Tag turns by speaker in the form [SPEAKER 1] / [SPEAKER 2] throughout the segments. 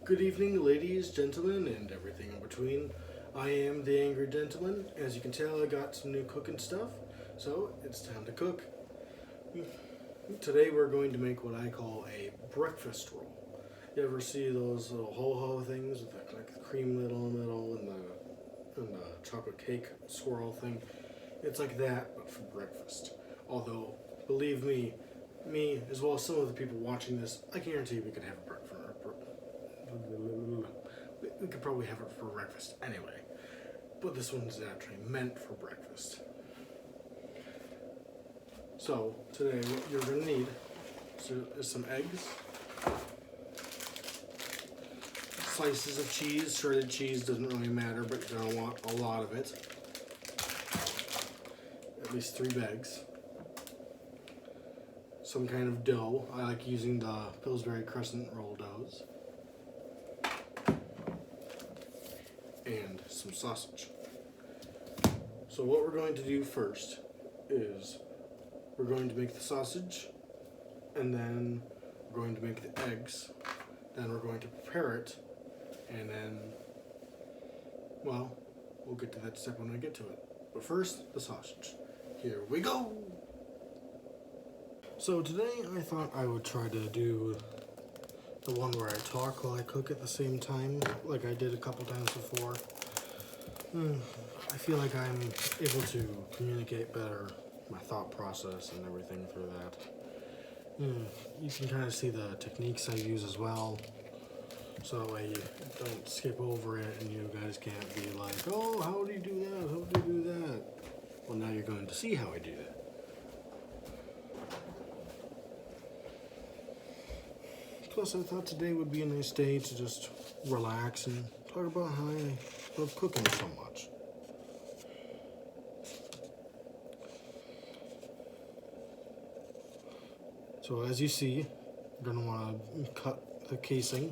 [SPEAKER 1] Good evening, ladies, gentlemen, and everything in between. I am the Angry Gentleman. As you can tell, I got some new cooking stuff, so it's time to cook. Today we're going to make what I call a breakfast roll. You ever see those little ho-ho things with like the cream little in the middle and the chocolate cake swirl thing? It's like that, but for breakfast. Although, believe me, as well as some of the people watching this, I guarantee we could have a breakfast. We could probably have it for breakfast anyway, but this one's actually meant for breakfast. So today what you're going to need is some eggs, slices of cheese. Shredded cheese doesn't really matter, but you're going to want a lot of it, at least 3 bags. Some kind of dough. I like using the Pillsbury Crescent roll doughs. And some sausage. So what we're going to do first is we're going to make the sausage, and then we're going to make the eggs, then we're going to prepare it, and then, well, we'll get to that step when I get to it. But first, the sausage. Here we go! So today I thought I would try to do the one where I talk while I cook at the same time, like I did a couple times before. I feel like I'm able to communicate better my thought process and everything through that. You can kind of see the techniques I use as well, so that way you don't skip over it and you guys can't be like, oh, how do you do that? How do you do that? Well, now you're going to see how I do that. Plus, I thought today would be a nice day to just relax and talk about how I love cooking so much. So as you see, you're going to want to cut the casing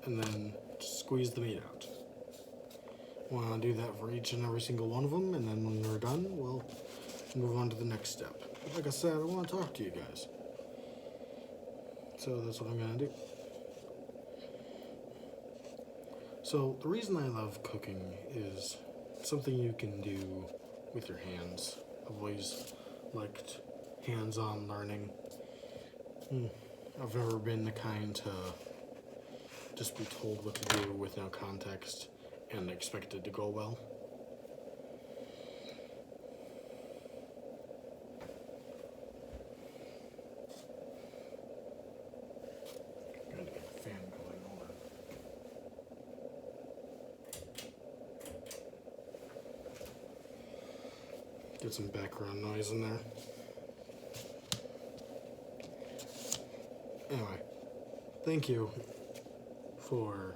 [SPEAKER 1] and then squeeze the meat out. You want to do that for each and every single one of them, and then when we're done, we'll move on to the next step. But like I said, I want to talk to you guys. So that's what I'm going to do. So the reason I love cooking is something you can do with your hands. I've always liked hands-on learning. I've never been the kind to just be told what to do with no context and expect it to go well. Get some background noise in there. Anyway, thank you for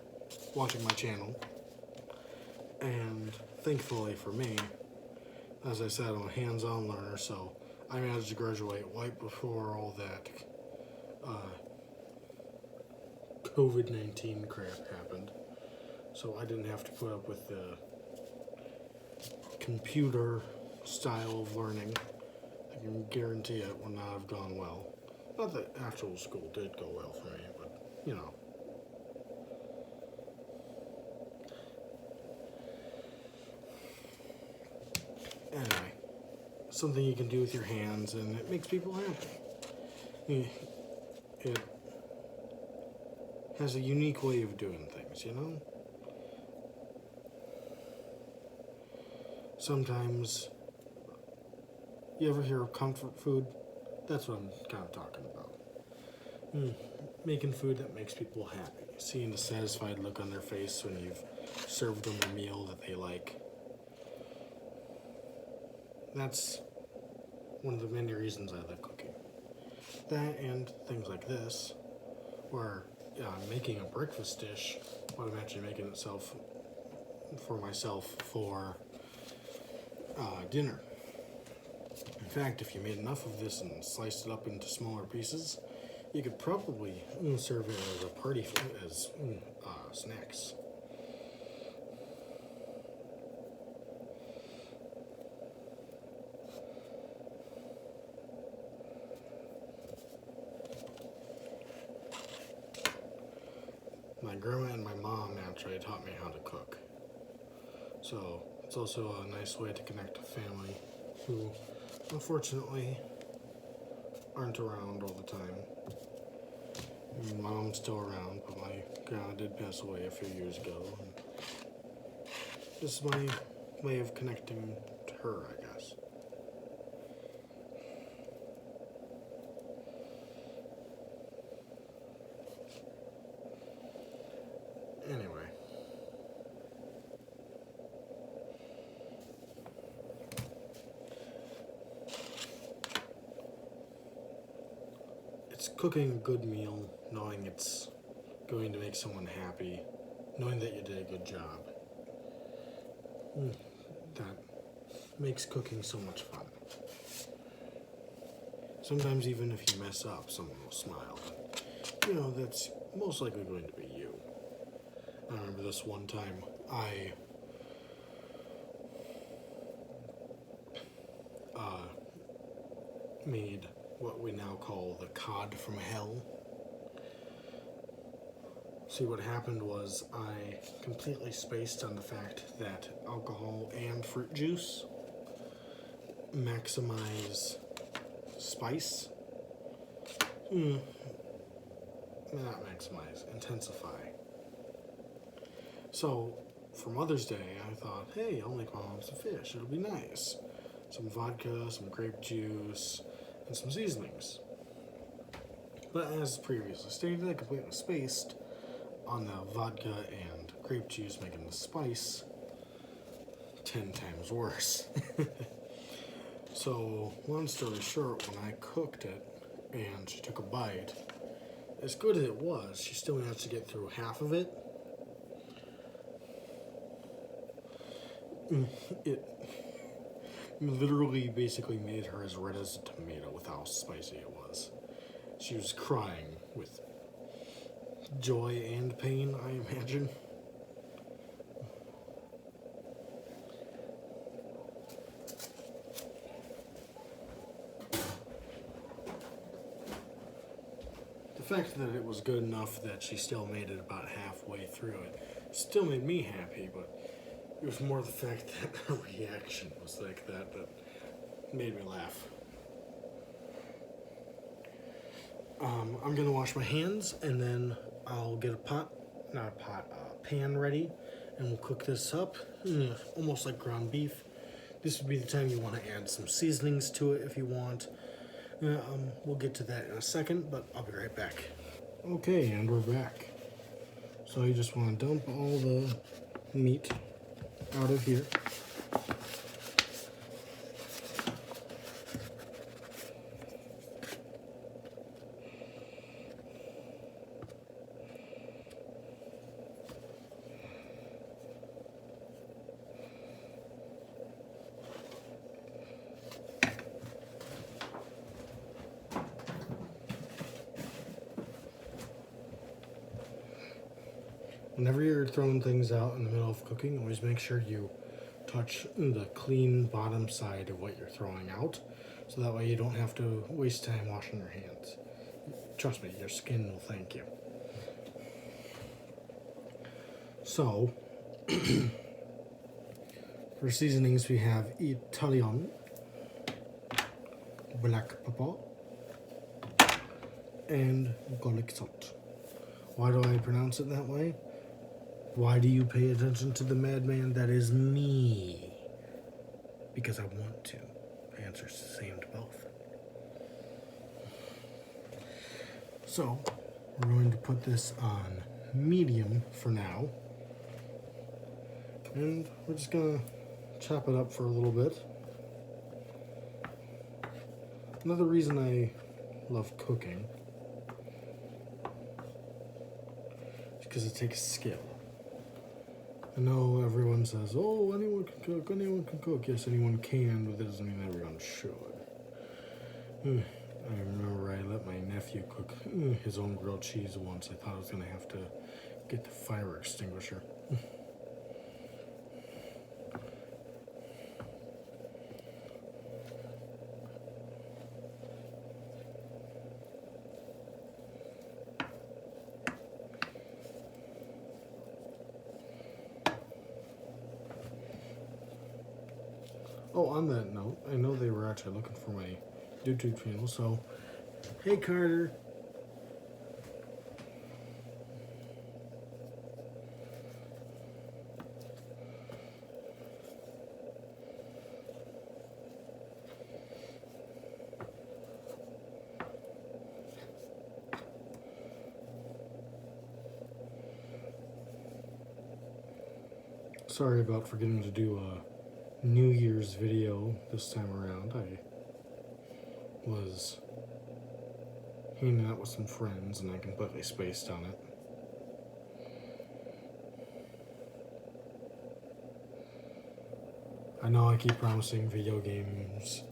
[SPEAKER 1] watching my channel. And thankfully for me, as I said, I'm a hands-on learner, so I managed to graduate right before all that COVID-19 crap happened. So I didn't have to put up with the computer style of learning. I can guarantee it would not have gone well. Not that actual school did go well for me, but you know. Anyway, something you can do with your hands and it makes people happy. It has a unique way of doing things, you know? Sometimes, you ever hear of comfort food? That's what I'm kind of talking about. Making food that makes people happy. Seeing the satisfied look on their face when you've served them a meal that they like. That's one of the many reasons I like cooking. That and things like this, where I'm making a breakfast dish, but I'm actually making it for myself for dinner. In fact, if you made enough of this and sliced it up into smaller pieces, you could probably serve it as a party as snacks. my grandma and my mom actually taught me how to cook. So it's also a nice way to connect to family who unfortunately aren't around all the time. My mom's still around, but my grandma did pass away a few years ago. And this is my way of connecting to her, I guess. Anyway. It's cooking a good meal, knowing it's going to make someone happy, knowing that you did a good job. That makes cooking so much fun. Sometimes even if you mess up, someone will smile. You know, that's most likely going to be you. I remember this one time I made what we now call the cod from hell. See, what happened was I completely spaced on the fact that alcohol and fruit juice maximize spice. Not maximize, intensify. So, for Mother's Day, I thought, hey, I'll make my mom some fish. It'll be nice. Some vodka, some grape juice, and some seasonings. But as previously stated, I completely spaced on the vodka and grape juice, making the spice 10 times worse. So, long story short, when I cooked it and she took a bite, as good as it was, she still managed to get through half of it. It literally basically made her as red as a tomato with how spicy it was. She was crying with joy and pain, I imagine. The fact that it was good enough that she still made it about halfway through it still made me happy, but it was more the fact that her reaction was like that that made me laugh. I'm gonna wash my hands and then I'll get a pan ready, and we'll cook this up, almost like ground beef. This would be the time you want to add some seasonings to it if you want. We'll get to that in a second, but I'll be right back. Okay, and we're back. So you just want to dump all the meat out of here. Whenever you're throwing things out in the middle of cooking, always make sure you touch the clean bottom side of what you're throwing out, so that way you don't have to waste time washing your hands. Trust me, your skin will thank you. So, for seasonings we have Italian, black pepper, and garlic salt. Why do I pronounce it that way? Why do you pay attention to the madman? That is me. Because I want to. The answer is the same to both. So, we're going to put this on medium for now. And we're just going to chop it up for a little bit. Another reason I love cooking is because it takes skill. I know everyone says, oh, anyone can cook, anyone can cook. Yes, anyone can, but that doesn't mean everyone should. I remember I let my nephew cook his own grilled cheese once. I thought I was going to have to get the fire extinguisher. Oh, on that note, I know they were actually looking for my YouTube channel, so hey Carter. Sorry about forgetting to do a New Year's video this time around. I was hanging out with some friends and I completely spaced on it. I know I keep promising video games.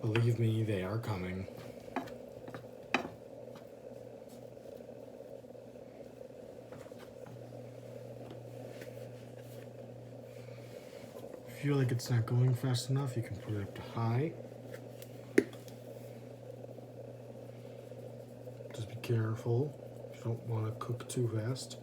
[SPEAKER 1] Believe me, they are coming. If you feel like it's not going fast enough, you can put it up to high. Just be careful. You don't want to cook too fast.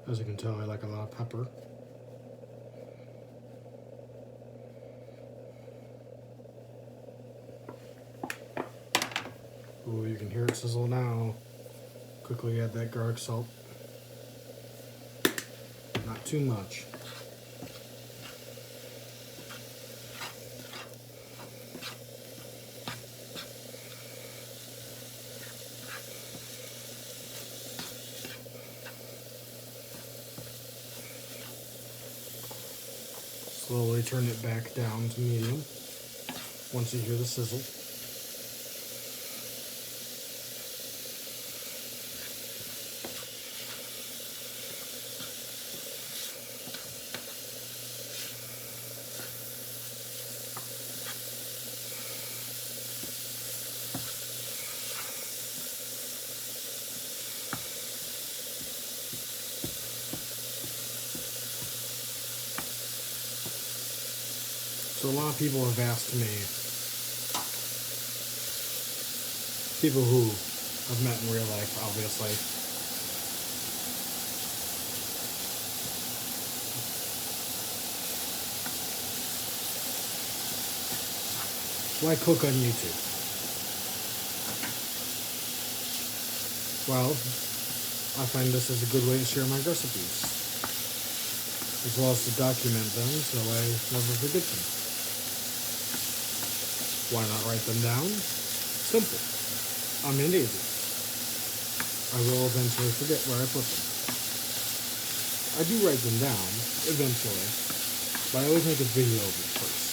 [SPEAKER 1] As you can tell, I like a lot of pepper. Ooh, you can hear it sizzle now. Quickly add that garlic salt. Not too much. Slowly turn it back down to medium once you hear the sizzle. So a lot of people have asked me, people who I've met in real life, obviously, why cook on YouTube? Well, I find this is a good way to share my recipes, as well as to document them so I never forget them. Why not write them down? Simple. I mean, easy. I will eventually forget where I put them. I do write them down, eventually, but I always make a video of it first.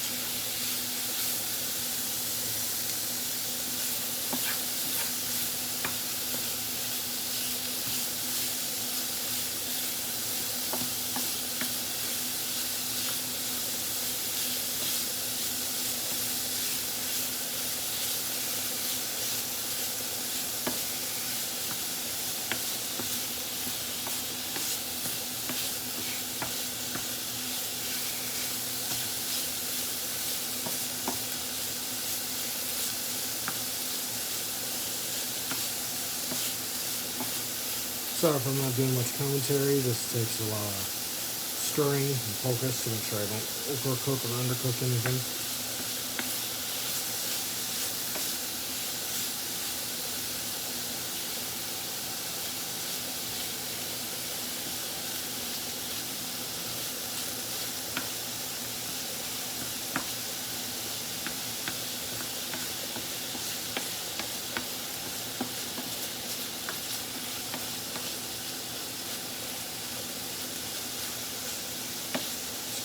[SPEAKER 1] Sorry if I'm not doing much commentary. This takes a lot of stirring and focus to make sure I don't overcook or undercook anything.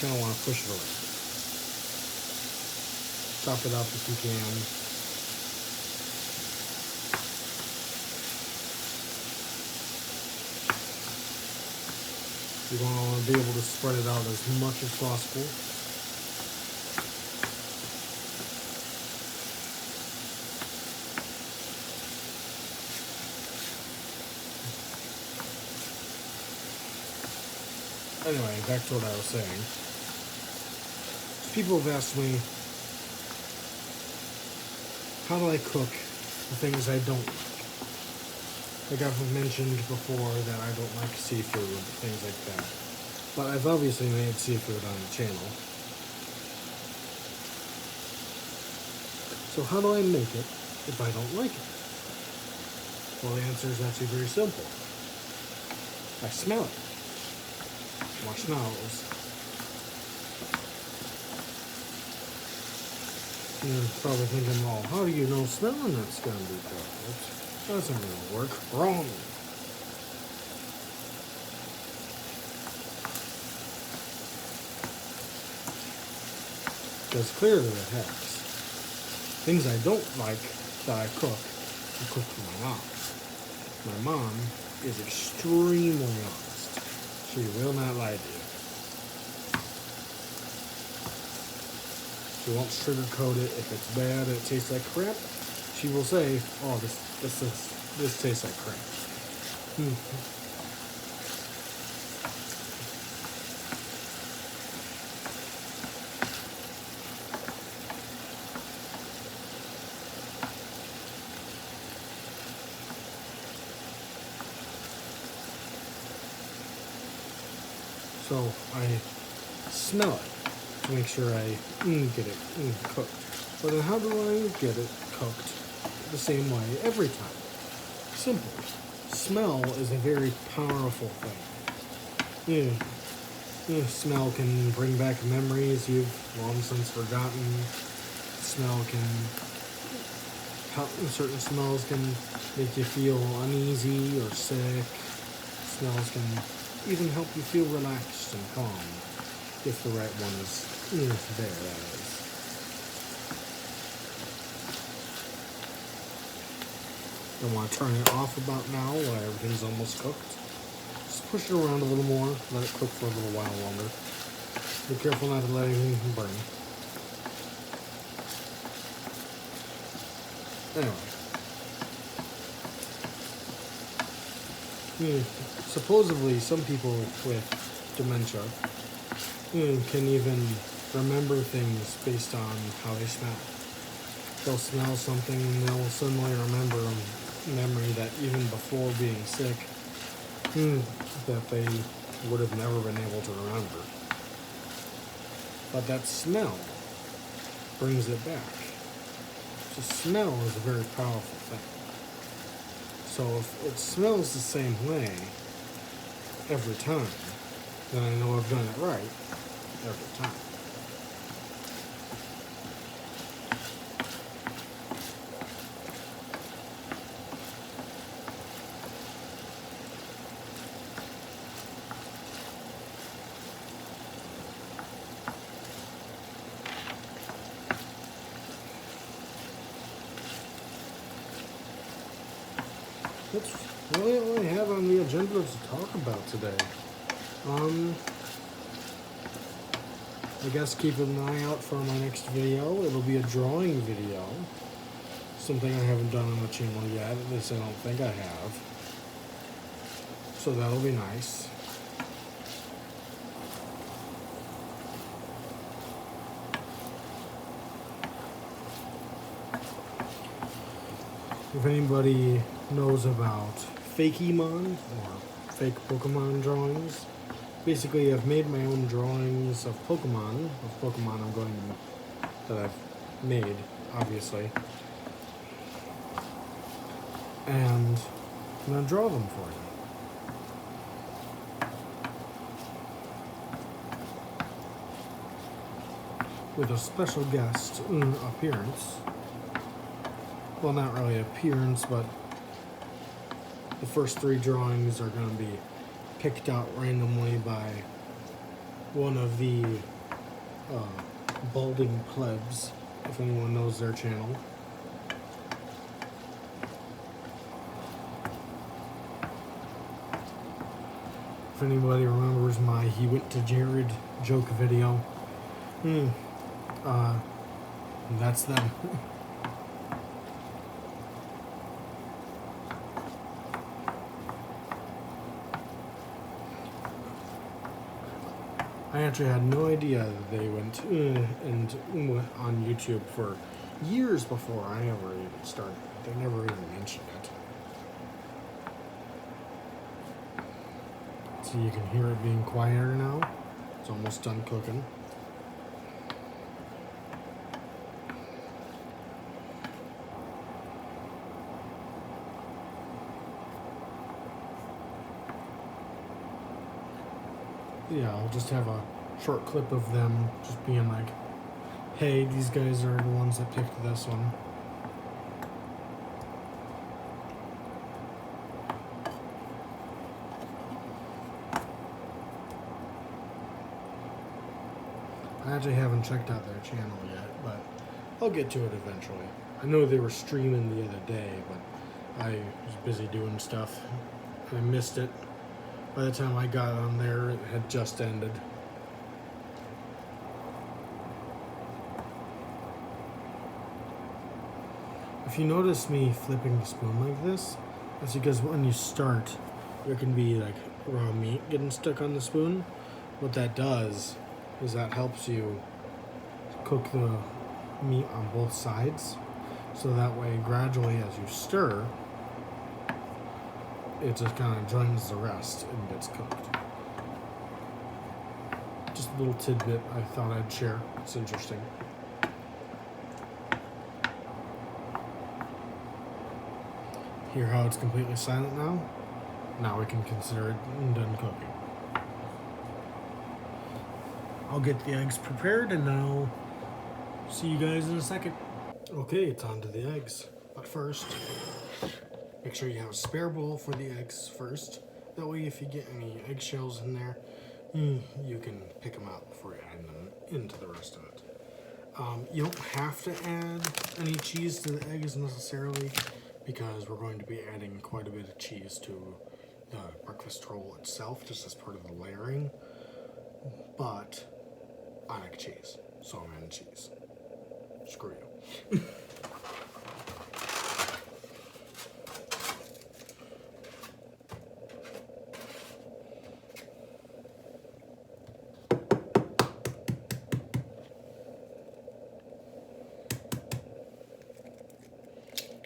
[SPEAKER 1] Kind of want to push it away. Chop it up if you can. You're going to be able to spread it out as much as possible. Anyway, back to what I was saying. People have asked me, how do I cook the things I don't like? Like I've mentioned before that I don't like seafood, things like that. But I've obviously made seafood on the channel. So how do I make it if I don't like it? Well, the answer is actually very simple. I smell it. Watch nose. You're probably thinking, well, how do you know smelling that's going to be good? That doesn't really work. Wrong. Because clearly it has. Things I don't like that I cook for my mom. My mom is extremely honest. She will not lie to you. She won't sugarcoat it. If it's bad and it tastes like crap, she will say, "Oh, this tastes like crap." So I smell it to make sure I get it cooked. But then how do I get it cooked the same way every time? Simple. Smell is a very powerful thing. Smell can bring back memories you've long since forgotten. Smell can help. Certain smells can make you feel uneasy or sick. Smells can even help you feel relaxed and calm, if the right one is there, that is. I want to turn it off about now while everything's almost cooked. Just push it around a little more, let it cook for a little while longer. Be careful not to let anything burn. Anyway. Supposedly, some people with dementia can even remember things based on how they smell. They'll smell something and they'll suddenly remember a memory that even before being sick, that they would have never been able to remember. But that smell brings it back. So smell is a very powerful thing. So if it smells the same way every time, then I know I've done it right every time. That's really all I have on the agenda to talk about today. I guess keep an eye out for my next video. It'll be a drawing video. Something I haven't done on the channel yet, at least I don't think I have. So that'll be nice. If anybody knows about Fakemon or fake Pokemon drawings, basically I've made my own drawings of Pokemon that I've made, obviously, and I'm going to draw them for you with a special guest appearance. Well, not really appearance, but the first 3 drawings are going to be picked out randomly by one of the Balding Plebs, if anyone knows their channel. If anybody remembers my He Went to Jared joke video, that's them. I actually had no idea that they went on YouTube for years before I ever even started. They never even mentioned it. So you can hear it being quieter now. It's almost done cooking. Yeah, I'll just have a short clip of them just being like, hey, these guys are the ones that picked this one. I actually haven't checked out their channel yet, but I'll get to it eventually. I know they were streaming the other day, but I was busy doing stuff and I missed it. By the time I got on there, it had just ended. If you notice me flipping the spoon like this, that's because when you start, there can be like raw meat getting stuck on the spoon. What that does is that helps you cook the meat on both sides. So that way, gradually as you stir, it just kind of joins the rest and gets cooked. Just a little tidbit I thought I'd share. It's interesting. Hear how it's completely silent now? Now we can consider it done cooking. I'll get the eggs prepared and I'll see you guys in a second. Okay, it's on to the eggs. But first, make sure you have a spare bowl for the eggs first. That way if you get any eggshells in there, you can pick them out before you add them into the rest of it. You don't have to add any cheese to the eggs necessarily, because we're going to be adding quite a bit of cheese to the breakfast roll itself, just as part of the layering. But I like cheese, so I'm adding cheese. Screw you.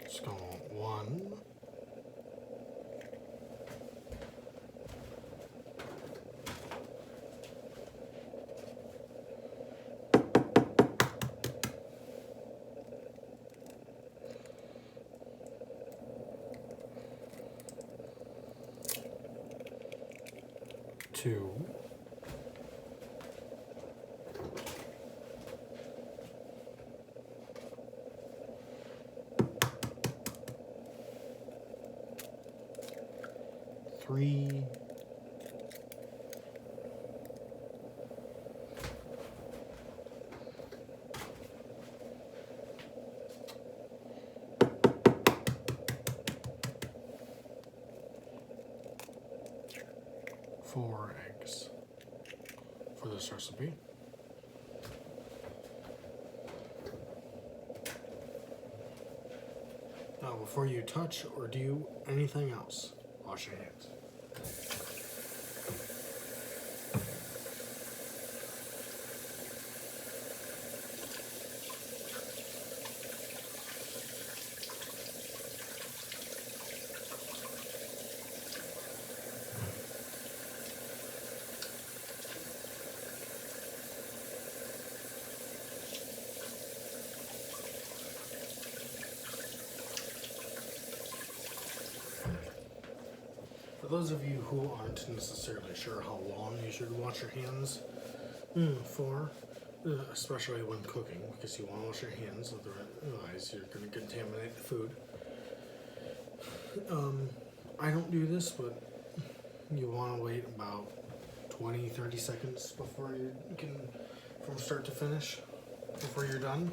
[SPEAKER 1] Just go 1. 2. 3. 4 eggs for this recipe. Now, before you touch or do anything else, wash your hands. For those of you who aren't necessarily sure how long you should wash your hands for, especially when cooking, because you want to wash your hands, otherwise you're going to contaminate the food. I don't do this, but you want to wait about 20-30 seconds before you can, from start to finish, before you're done.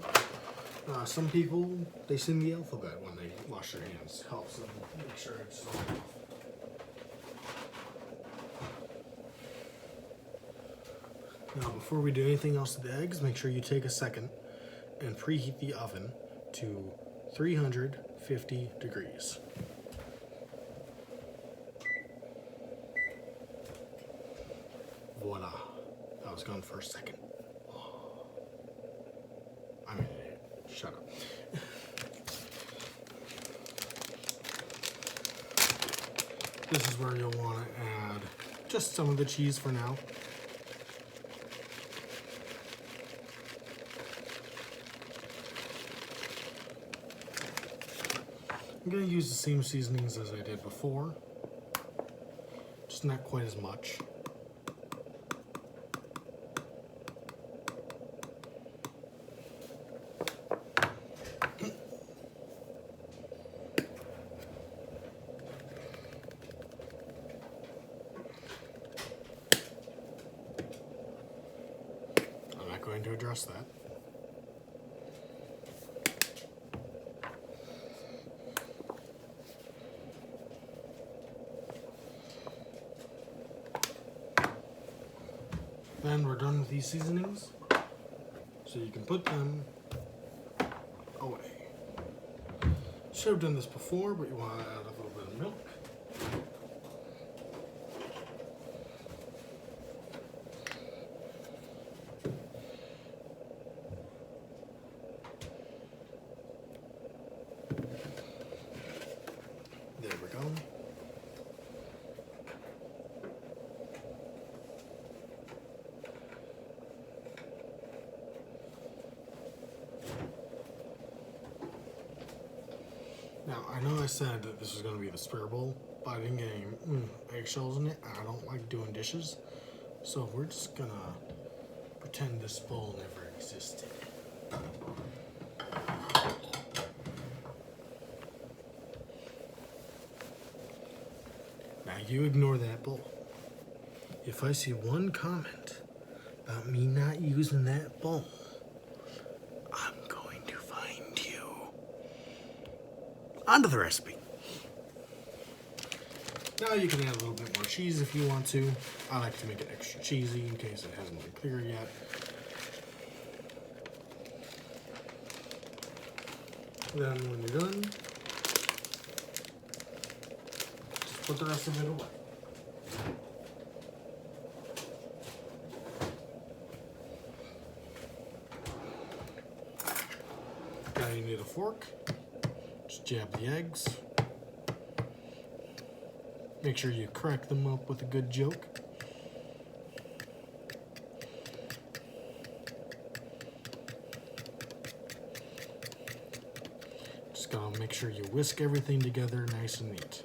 [SPEAKER 1] Some people, they sing the alphabet when they wash their hands. Helps them make sure it's all off. Now, before we do anything else to the eggs, make sure you take a second and preheat the oven to 350 degrees. Voila. That was was gone for a second. I mean, shut up. This is where you'll want to add just some of the cheese for now. I'm going to use the same seasonings as I did before, just not quite as much. I'm not going to address that. Then we're done with these seasonings, so you can put them away. Should have done this before, but you want to add a little bit of milk. There we go. Now, I know I said that this was going to be the spare bowl, but I didn't get any eggshells in it. I don't like doing dishes, so we're just going to pretend this bowl never existed. Now, you ignore that bowl. If I see one comment about me not using that bowl, I'm going to find you. Onto the recipe. Now you can add a little bit more cheese if you want to. I like to make it extra cheesy in case it hasn't been clear yet. Then when you're done, just put the rest of it away. Now you need a fork. Just jab the eggs. Make sure you crack them up with a good joke. Just gotta make sure you whisk everything together nice and neat.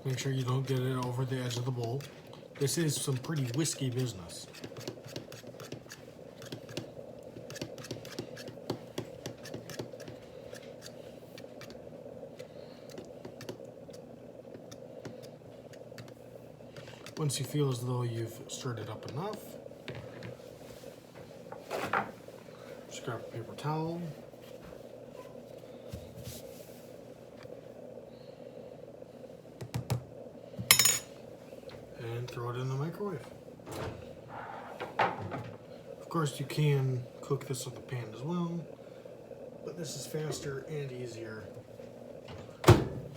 [SPEAKER 1] Make sure you don't get it over the edge of the bowl. This is some pretty whiskey business. Once you feel as though you've stirred it up enough, just grab a paper towel. And throw it in the microwave. Of course, you can cook this with the pan as well, but this is faster and easier,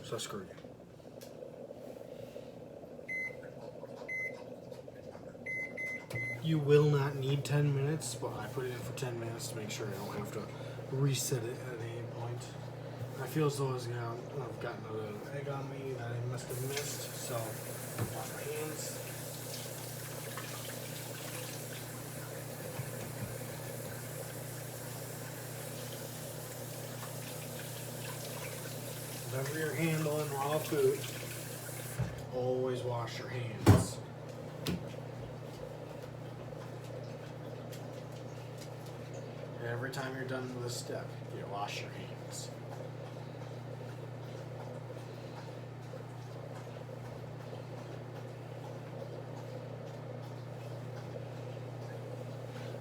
[SPEAKER 1] so screw you. You will not need 10 minutes, but I put it in for 10 minutes to make sure I don't have to reset it at any point. I feel as though I've gotten a little egg on me that I must have missed, so wash my hands. whenever you're handling raw food, always wash your hands. Every time you're done with a step, you wash your hands.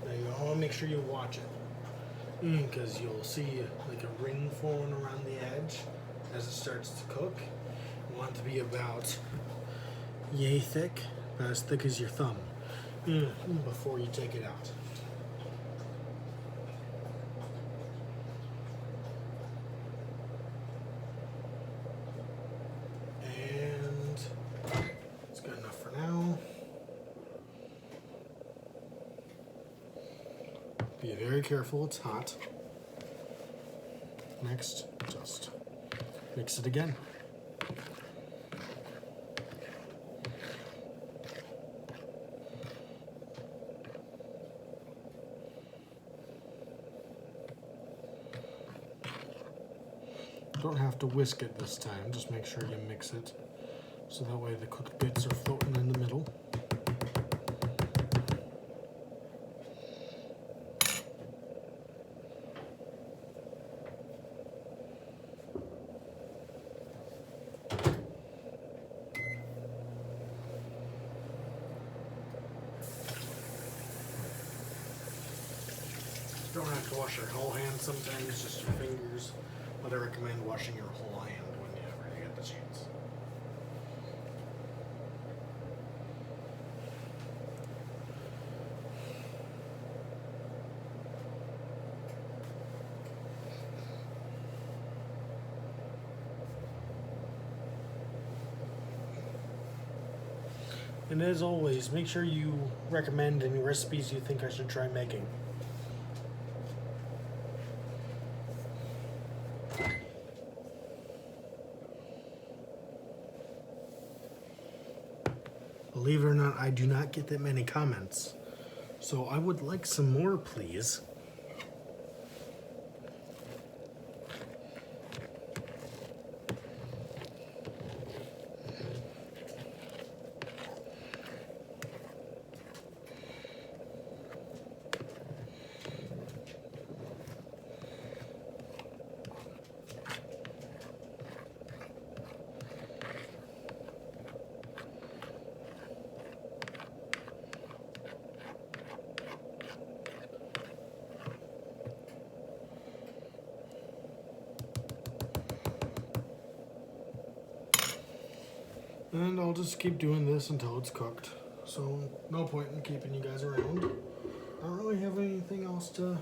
[SPEAKER 1] Now you want to make sure you watch it, because you'll see like a ring forming around the edge as it starts to cook. You want it to be about yay thick, about as thick as your thumb, before you take it out. Be very careful, it's hot. Next, just mix it again. Don't have to whisk it this time, just make sure you mix it so that way the cooked bits are floating in the middle. You don't have to wash your whole hand sometimes, just your fingers, but I recommend washing your whole hand whenever you get the chance. And as always, make sure you recommend any recipes you think I should try making. Believe it or not, I do not get that many comments. So I would like some more, please. And I'll just keep doing this until it's cooked. So no point in keeping you guys around. I don't really have anything else to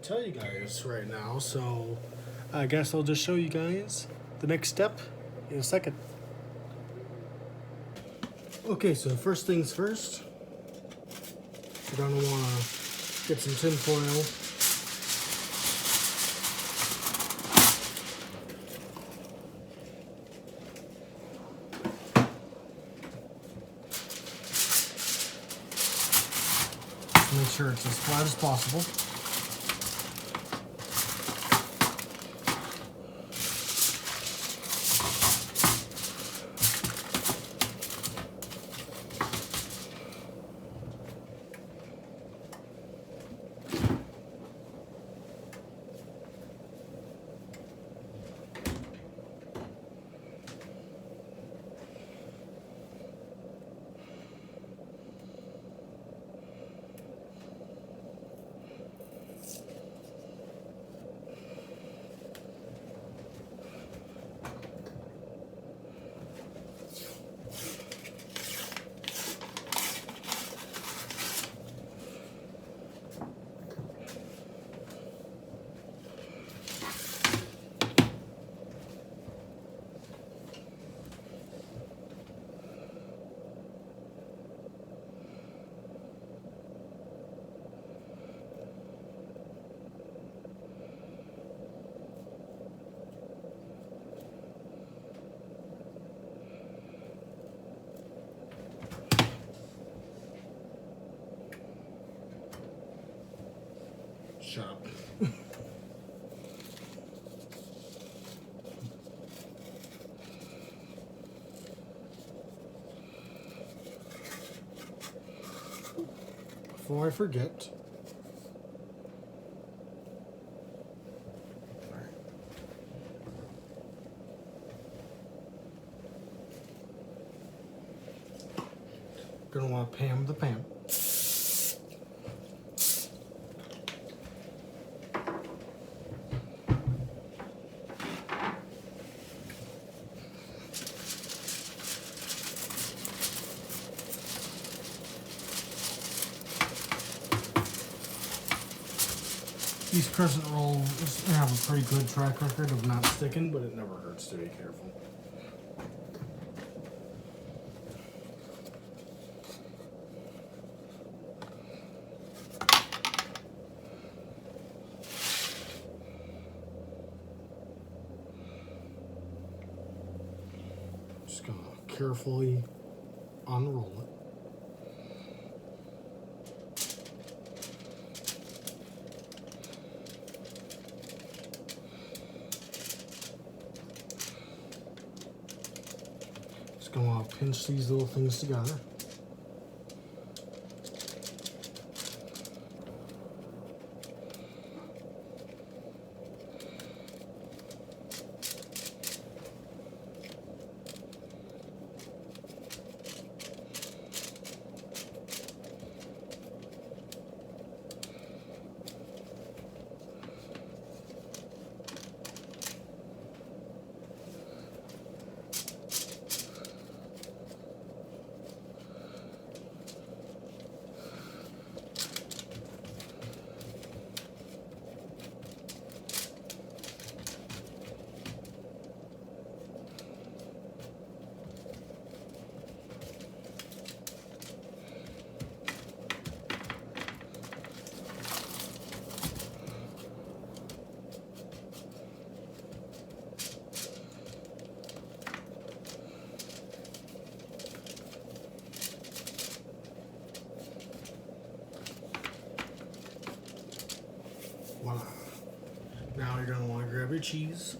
[SPEAKER 1] tell you guys right now, so I guess I'll just show you guys the next step in a second. Okay, so first things first, you're gonna wanna get some tin foil. Make sure it's as flat as possible. Shut up. before I forget. Gonna want to pan the pan. These crescent rolls have a pretty good track record of not sticking, but it never hurts to be careful. Just gonna carefully unroll it. Gonna want to pinch these little things together. Voila. Now you're gonna want to grab your cheese.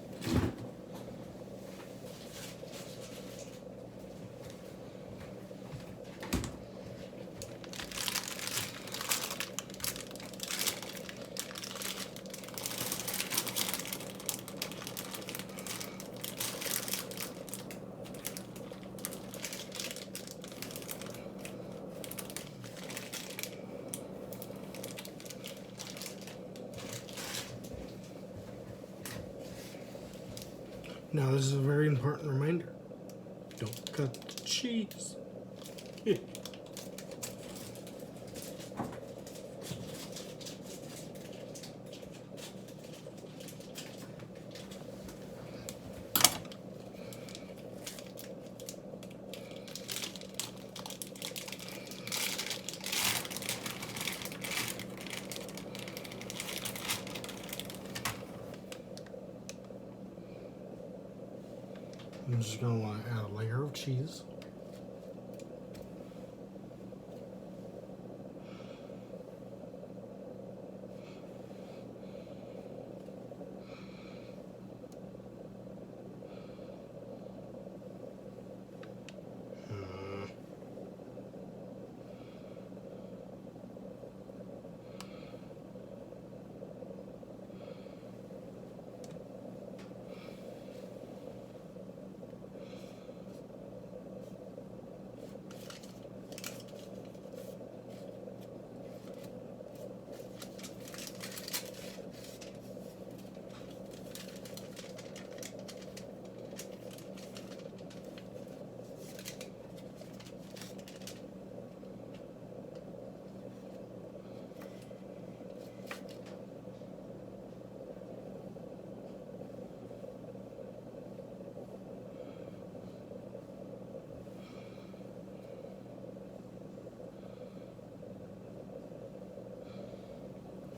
[SPEAKER 1] Now this is a very important reminder. Don't cut the cheese. I'm just going to want to add a layer of cheese.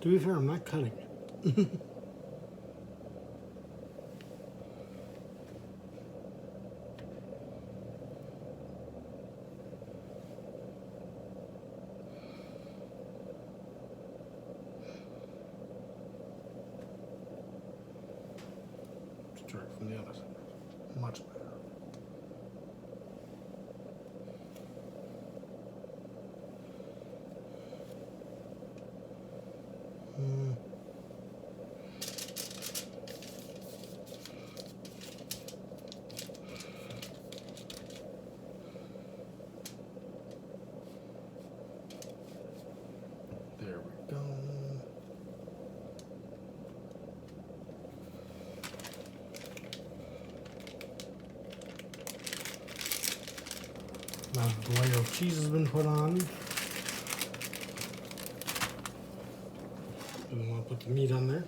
[SPEAKER 1] To be fair, I'm not cutting it. Straight from the other side. Much better. The layer of cheese has been put on. And then we'll put the meat on there.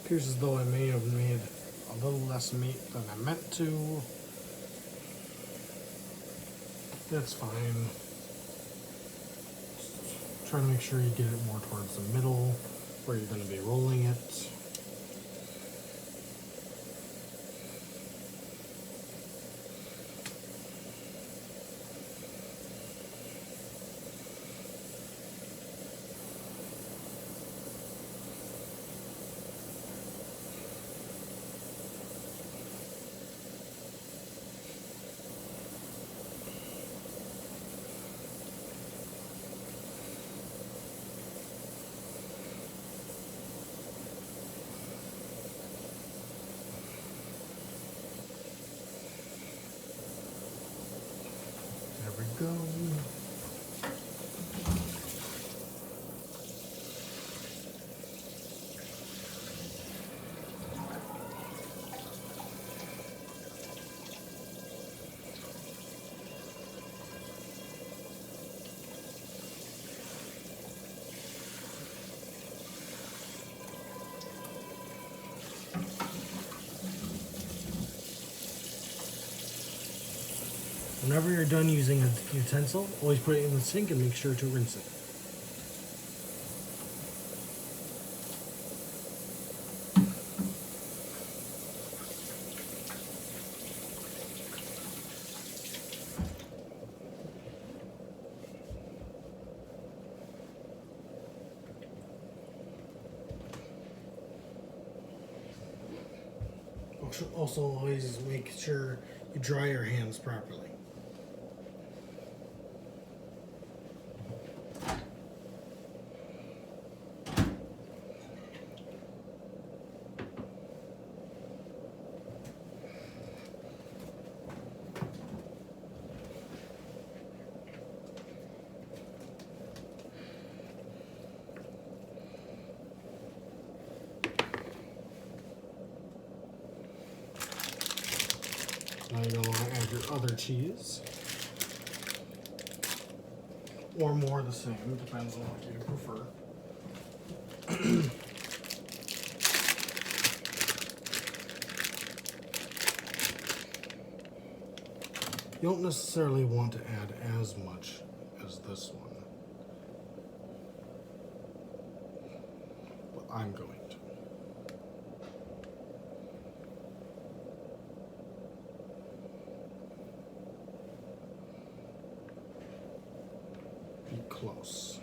[SPEAKER 1] Appears as though I may have made a little less meat than I meant to. That's fine. Just try to make sure you get it more towards the middle where you're going to be rolling it. There we go. Whenever you're done using a utensil, always put it in the sink and make sure to rinse it. Also, always make sure you dry your hands properly. Now you're going to want to add your other cheese. Or more the same, depends on what you prefer. You don't necessarily want to add as much as this one, but I'm going to. Be close.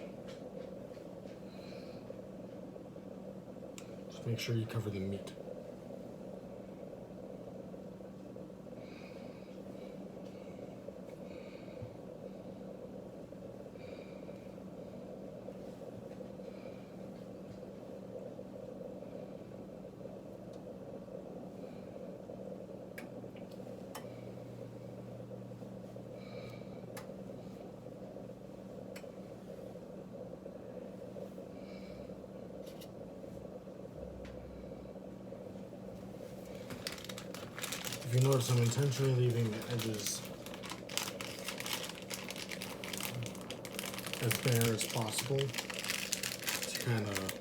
[SPEAKER 1] Just make sure you cover the meat. If you notice, I'm intentionally leaving the edges as bare as possible to kind of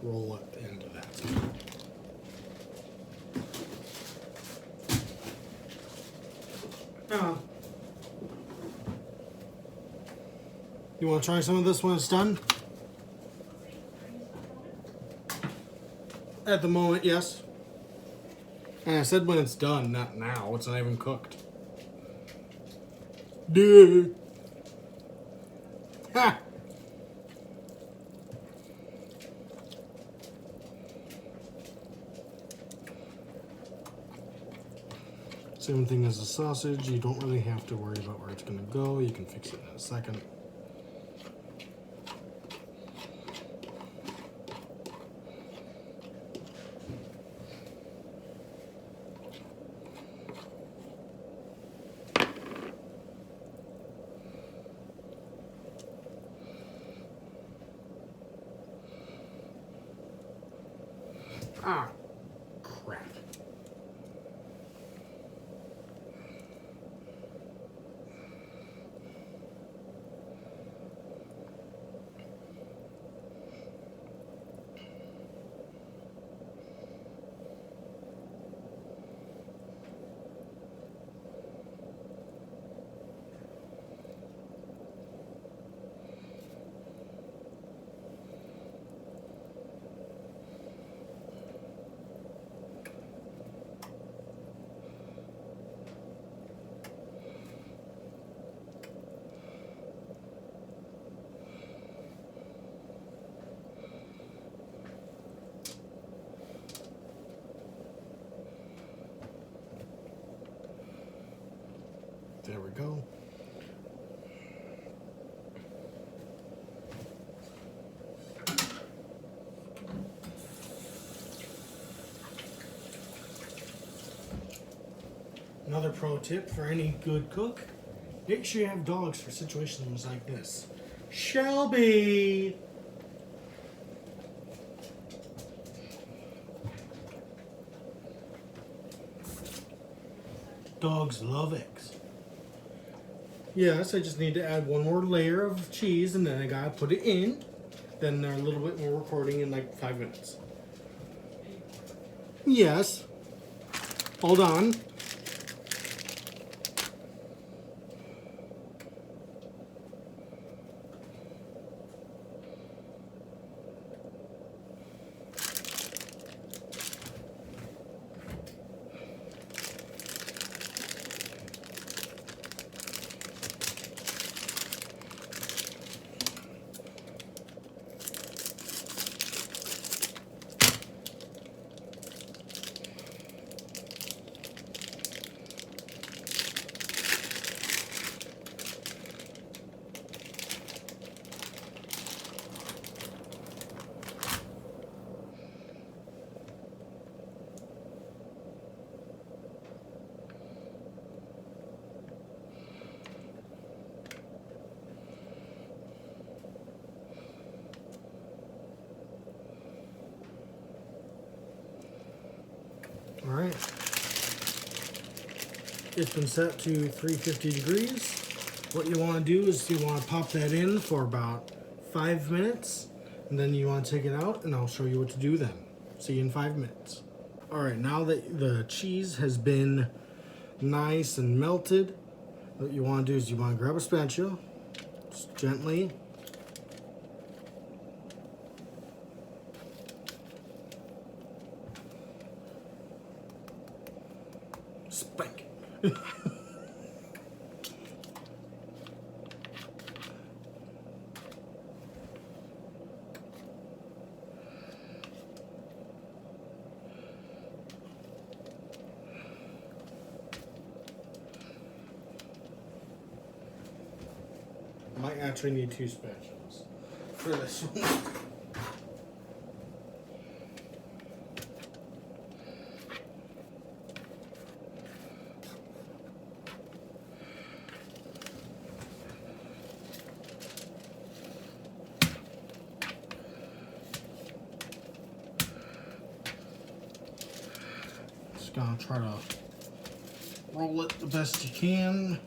[SPEAKER 1] roll it into that. You want to try some of this when it's done? At the moment, yes. And I said when it's done, not now. It's not even cooked. Dude. Ha! Same thing as the sausage. You don't really have to worry about where it's going to go. You can fix it in a second. Ah, crap. There we go. Another pro tip for any good cook, make sure you have dogs for situations like this. Shelby! Dogs love eggs. Yes, I just need to add one more layer of cheese and then I gotta put it in. Then they're a little bit more recording in like 5 minutes. Yes. Hold on. All right. It's been set to 350 degrees. What you want to do is you want to pop that in for about 5 minutes, and then you want to take it out, and I'll show you what to do then. See you in 5 minutes. All right, now that the cheese has been nice and melted, what you want to do is you want to grab a spatula, just gently. Spank. Might actually need 2 spatulas for this one. Just gonna try to roll it the best you can.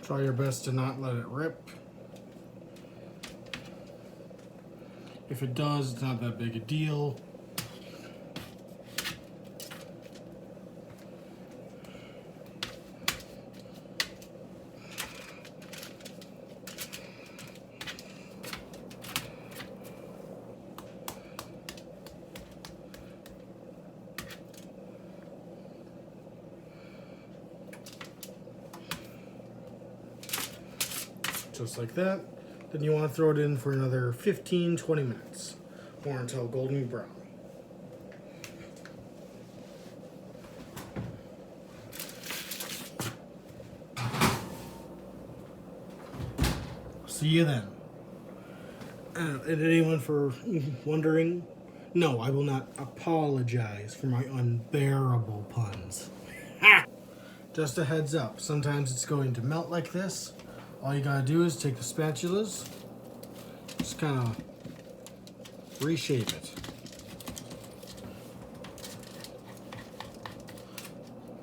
[SPEAKER 1] Try your best to not let it rip. If it does, it's not that big a deal. Just like that. Then you want to throw it in for another 15-20 minutes, or until golden brown. See you then. And anyone for wondering, no, I will not apologize for my unbearable puns. Just a heads up, sometimes it's going to melt like this. All you gotta do is take the spatulas, just kind of reshape it.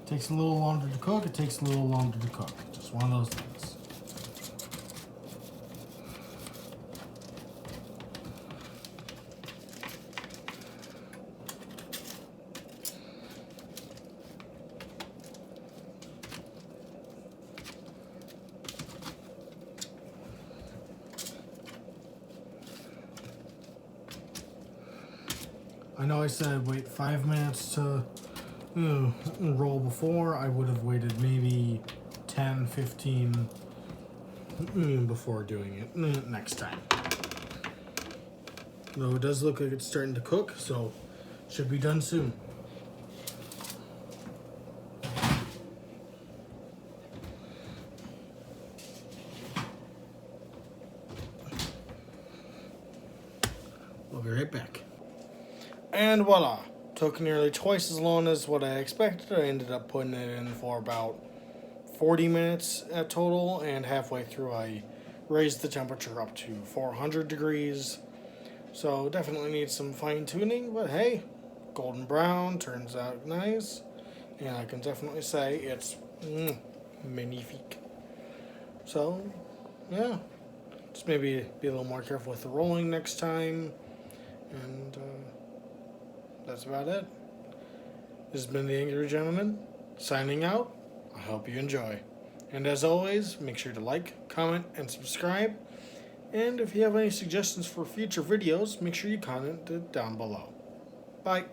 [SPEAKER 1] Takes a little longer to cook, it takes a little longer to cook. Just one of those things. I know I said wait 5 minutes to roll before. I would have waited maybe 10, 15 before doing it next time. Though it does look like it's starting to cook, so should be done soon. We'll be right back. And voila, took nearly twice as long as what I expected. I ended up putting it in for about 40 minutes at total, and halfway through I raised the temperature up to 400 degrees. So definitely needs some fine tuning, but hey, golden brown, turns out nice, and I can definitely say it's magnifique. So yeah, just maybe be a little more careful with the rolling next time, and that's about it. This has been the Angry Gentleman, signing out. I hope you enjoy. And as always, make sure to like, comment, and subscribe. And if you have any suggestions for future videos, make sure you comment it down below. Bye.